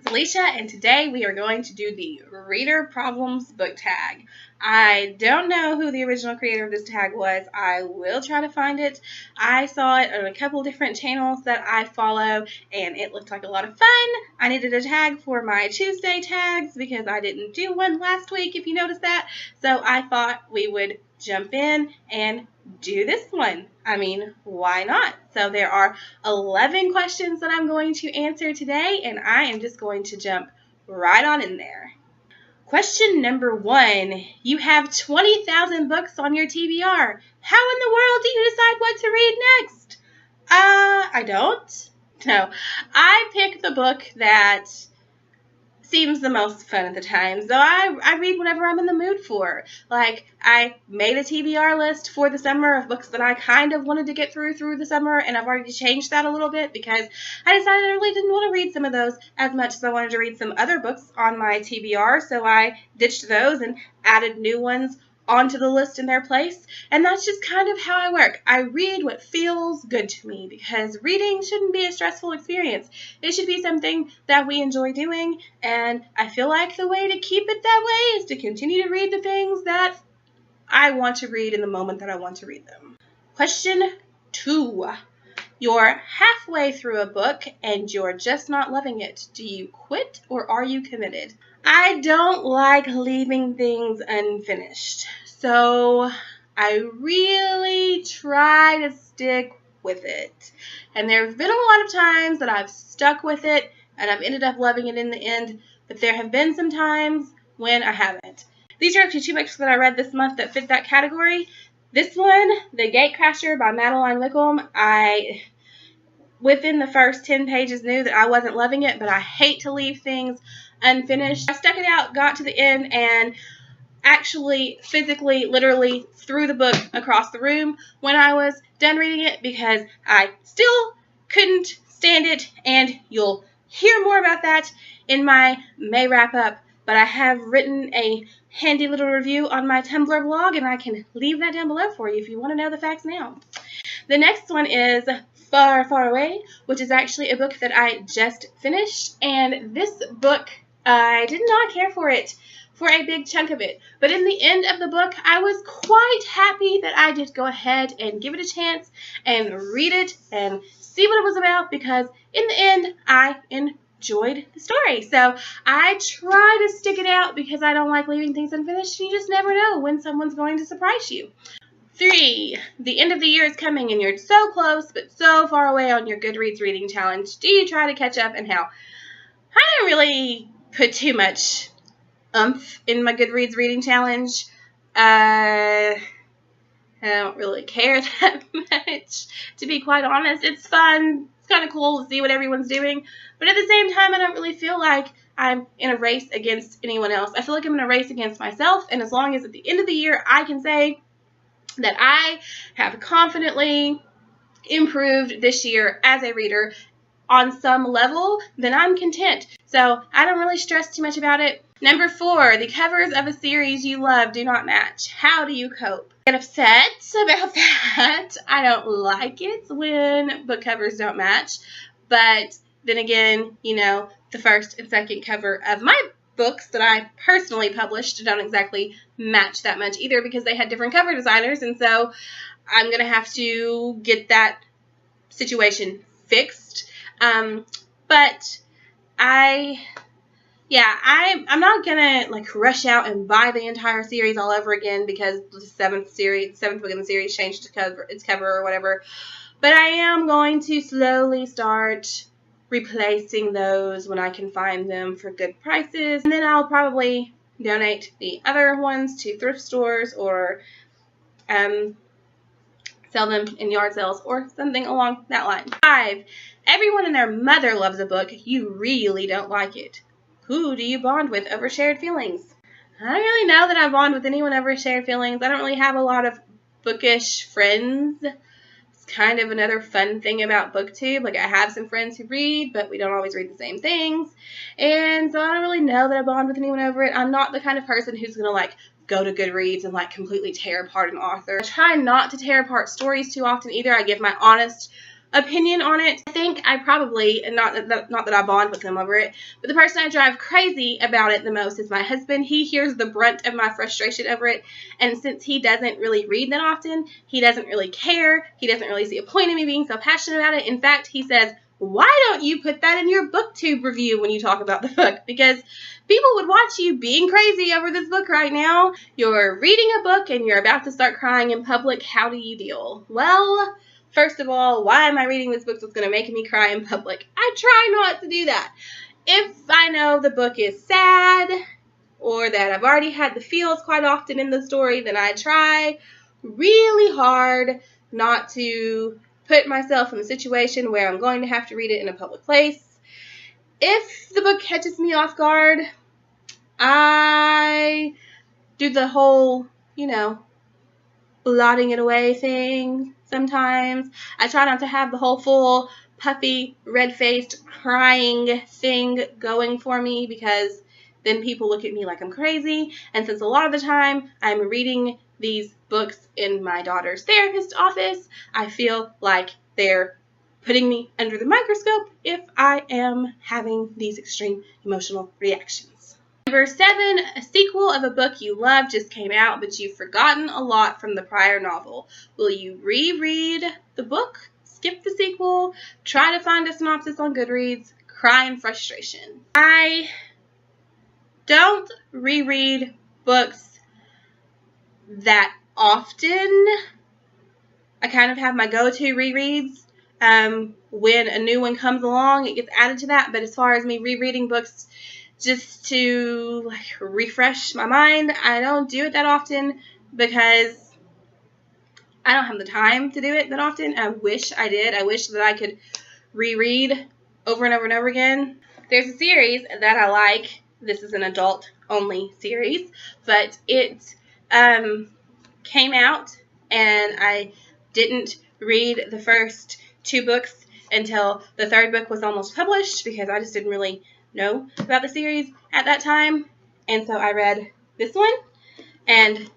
Alicia, and today we are going to do the Reader Problems book tag. I don't know who the original creator of this tag was. I will try to find it. I saw it on a couple different channels that I follow, and it looked like a lot of fun. I needed a tag for my Tuesday tags because I didn't do one last week, if you noticed that. So I thought we would jump in and do this one. I mean, why not? So there are 11 questions that I'm going to answer today, and I am just going to jump right on in there. Question number 1. You have 20,000 books on your TBR. How in the world do you decide what to read next? I don't. No. I pick the book that seems the most fun at the time. So I read whatever I'm in the mood for. Like, I made a TBR list for the summer of books that I kind of wanted to get through the summer, and I've already changed that a little bit because I decided I really didn't want to read some of those as much as I wanted to read some other books on my TBR, so I ditched those and added new ones onto the list in their place, and that's just kind of how I work. I read what feels good to me because reading shouldn't be a stressful experience. It should be something that we enjoy doing, and I feel like the way to keep it that way is to continue to read the things that I want to read in the moment that I want to read them. Question 2. You're halfway through a book and you're just not loving it. Do you quit or are you committed? I don't like leaving things unfinished, so I really try to stick with it. And there have been a lot of times that I've stuck with it and I've ended up loving it in the end, but there have been some times when I haven't. These are actually 2 books that I read this month that fit that category. This one, The Gatecrasher by Madeline Wickham, I within the first 10 pages knew that I wasn't loving it, but I hate to leave things unfinished. I stuck it out, got to the end, and actually physically, literally threw the book across the room when I was done reading it because I still couldn't stand it, and you'll hear more about that in my May wrap-up, but I have written a handy little review on my Tumblr blog, and I can leave that down below for you if you want to know the facts now. The next one is Far, Far Away, which is actually a book that I just finished, and this book, I did not care for it for a big chunk of it, but in the end of the book, I was quite happy that I did go ahead and give it a chance and read it and see what it was about, because in the end, I enjoyed the story. So I try to stick it out because I don't like leaving things unfinished. You just never know when someone's going to surprise you. 3. The end of the year is coming and you're so close but so far away on your Goodreads reading challenge. Do you try to catch up, and how? I don't really put too much oomph in my Goodreads reading challenge. I don't really care that much, to be quite honest. It's fun. It's kind of cool to see what everyone's doing. But at the same time, I don't really feel like I'm in a race against anyone else. I feel like I'm in a race against myself, and as long as at the end of the year I can say that I have confidently improved this year as a reader on some level, then I'm content. So I don't really stress too much about it. Number 4, the covers of a series you love do not match. How do you cope? I get upset about that. I don't like it when book covers don't match. But then again, you know, the first and second cover of my books that I personally published don't exactly match that much either because they had different cover designers, and so I'm going to have to get that situation fixed. But I'm not going to like rush out and buy the entire series all over again because the seventh book in the series changed its cover or whatever. But I am going to slowly start replacing those when I can find them for good prices, and then I'll probably donate the other ones to thrift stores or sell them in yard sales or something along that line. 5. Everyone and their mother loves a book. You really don't like it. Who do you bond with over shared feelings? I don't really know that I bond with anyone over shared feelings. I don't really have a lot of bookish friends. Kind of another fun thing about BookTube. Like, I have some friends who read, but we don't always read the same things, and so I don't really know that I bond with anyone over it. I'm not the kind of person who's gonna like go to Goodreads and like completely tear apart an author. I try not to tear apart stories too often either. I give my honest opinion on it. I think I probably, and not that I bond with him over it, but the person I drive crazy about it the most is my husband. He hears the brunt of my frustration over it, and since he doesn't really read that often, he doesn't really care. He doesn't really see a point in me being so passionate about it. In fact, he says, why don't you put that in your booktube review when you talk about the book? Because people would watch you being crazy over this book right now. You're reading a book and you're about to start crying in public. How do you deal? Well, first of all, why am I reading this book that's going to make me cry in public? I try not to do that. If I know the book is sad or that I've already had the feels quite often in the story, then I try really hard not to put myself in a situation where I'm going to have to read it in a public place. If the book catches me off guard, I do the whole, blotting it away thing sometimes. I try not to have the whole full puffy, red-faced, crying thing going for me because then people look at me like I'm crazy. And since a lot of the time I'm reading these books in my daughter's therapist office, I feel like they're putting me under the microscope if I am having these extreme emotional reactions. Number 7, a sequel of a book you love just came out, but you've forgotten a lot from the prior novel. Will you reread the book, skip the sequel, try to find a synopsis on Goodreads, cry in frustration? I don't reread books that often. I kind of have my go-to rereads. When a new one comes along, it gets added to that. But as far as me rereading books just to refresh my mind, I don't do it that often because I don't have the time to do it that often. I wish I did. I wish that I could reread over and over and over again. There's a series that I like. This is an adult-only series, but it came out, and I didn't read the first 2 books until the 3rd book was almost published because I just didn't really know about the series at that time. And so I read this one, and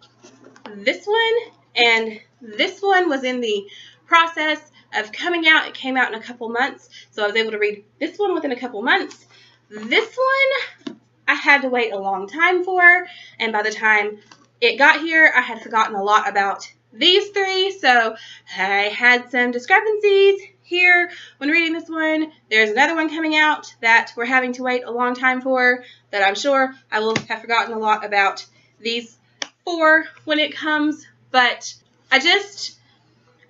this one, and this one was in the process of coming out. It came out in a couple months, so I was able to read this one within a couple months. This one I had to wait a long time for, and by the time it got here, I had forgotten a lot about these 3, so I had some discrepancies here when reading this one. There's another one coming out that we're having to wait a long time for that I'm sure I will have forgotten a lot about these 4 when it comes, but I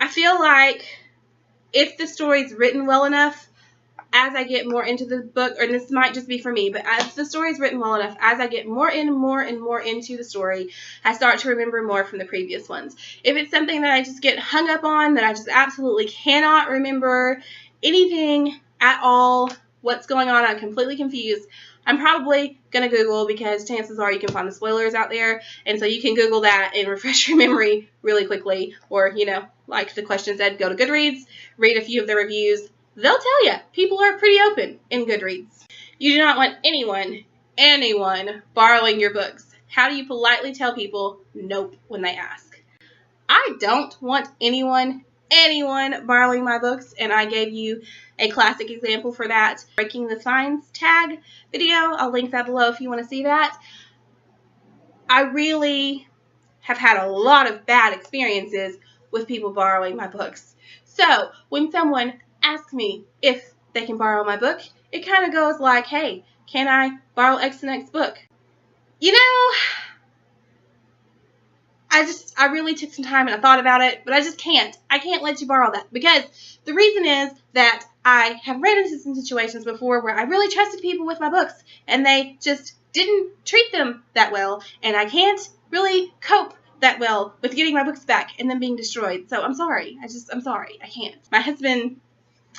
feel like if the story's written well enough, as I get more into the book, or this might just be for me, but as the story's written well enough, as I get more and more into the story, I start to remember more from the previous ones. If it's something that I just get hung up on, that I just absolutely cannot remember anything at all, what's going on, I'm completely confused, I'm probably going to Google, because chances are you can find the spoilers out there, and so you can Google that and refresh your memory really quickly, or, like the question said, go to Goodreads, read a few of the reviews. They'll tell you. People are pretty open in Goodreads. You do not want anyone borrowing your books. How do you politely tell people nope when they ask? I don't want anyone borrowing my books, and I gave you a classic example for that. Breaking the Signs tag video. I'll link that below if you want to see that. I really have had a lot of bad experiences with people borrowing my books. So when someone asks me if they can borrow my book, it kind of goes like, hey, can I borrow X and X book? I really took some time and I thought about it, but I just can't. I can't let you borrow that, because the reason is that I have ran into some situations before where I really trusted people with my books and they just didn't treat them that well, and I can't really cope that well with getting my books back and them being destroyed. So I'm sorry. I'm sorry. I can't. My husband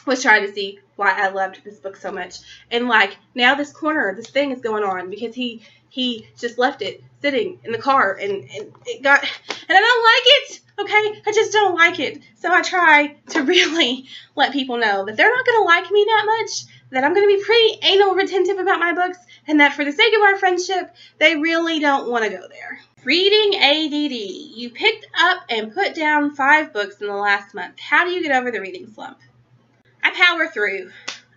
was trying to see why I loved this book so much, and now this thing is going on because he just left it sitting in the car, and it got, and I don't like it, okay? I just don't like it. So I try to really let people know that they're not going to like me that much, that I'm going to be pretty anal retentive about my books, and that for the sake of our friendship, they really don't want to go there. Reading ADD. You picked up and put down 5 books in the last month. How do you get over the reading slump? I power through.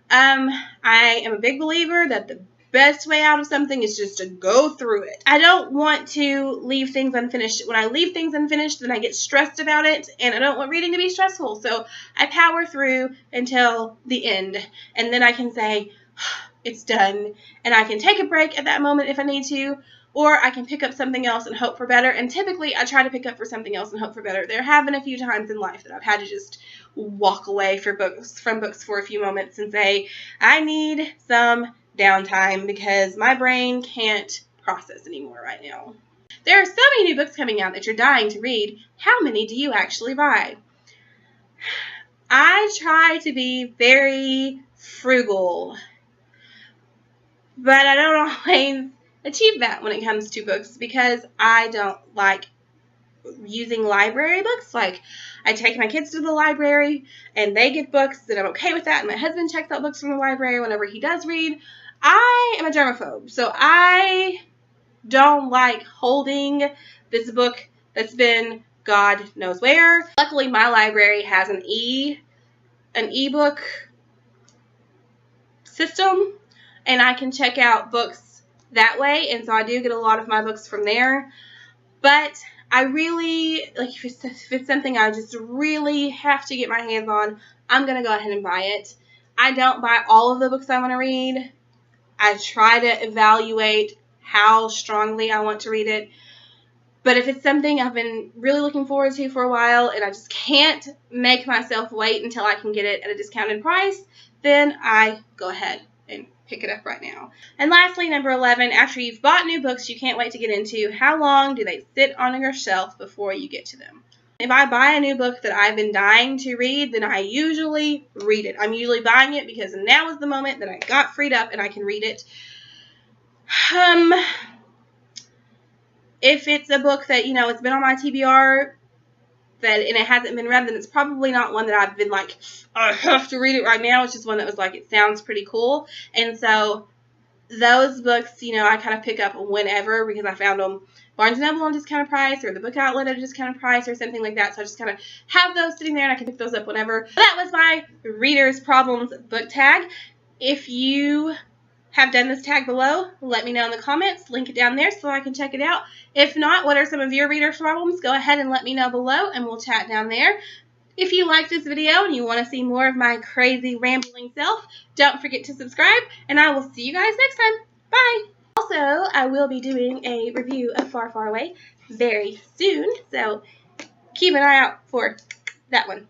I am a big believer that the best way out of something is just to go through it. I don't want to leave things unfinished. When I leave things unfinished, then I get stressed about it, and I don't want reading to be stressful. So I power through until the end, and then I can say, it's done, and I can take a break at that moment if I need to, or I can pick up something else and hope for better. And typically, I try to pick up for something else and hope for better. There have been a few times in life that I've had to just walk away from books for a few moments and say, I need some downtime because my brain can't process anymore right now. There are so many new books coming out that you're dying to read. How many do you actually buy? I try to be very frugal, but I don't always achieve that when it comes to books because I don't like using library books. Like, I take my kids to the library and they get books, and I'm okay with that, and my husband checks out books from the library whenever he does read. I am a germaphobe, so I don't like holding this book that's been God knows where. Luckily, my library has an ebook system, and I can check out books that way, and so I do get a lot of my books from there. But I really, like, if it's something I just really have to get my hands on, I'm going to go ahead and buy it. I don't buy all of the books I want to read. I try to evaluate how strongly I want to read it. But if it's something I've been really looking forward to for a while and I just can't make myself wait until I can get it at a discounted price, then I go ahead and pick it up right now. And lastly, number 11, after you've bought new books you can't wait to get into, how long do they sit on your shelf before you get to them? If I buy a new book that I've been dying to read, then I usually read it. I'm usually buying it because now is the moment that I got freed up and I can read it. If it's a book that, it's been on my TBR and it hasn't been read, then it's probably not one that I've been like, I have to read it right now. It's just one that was like, it sounds pretty cool. And so those books, I kind of pick up whenever because I found them Barnes & Noble on discounted price or the book outlet at a discounted price or something like that. So I just kind of have those sitting there and I can pick those up whenever. That was my Reader's Problems book tag. If you have done this tag below, let me know in the comments. Link it down there so I can check it out. If not, what are some of your reader's problems? Go ahead and let me know below and we'll chat down there. If you liked this video and you want to see more of my crazy rambling self, don't forget to subscribe, and I will see you guys next time. Bye! Also, I will be doing a review of Far, Far Away very soon, so keep an eye out for that one.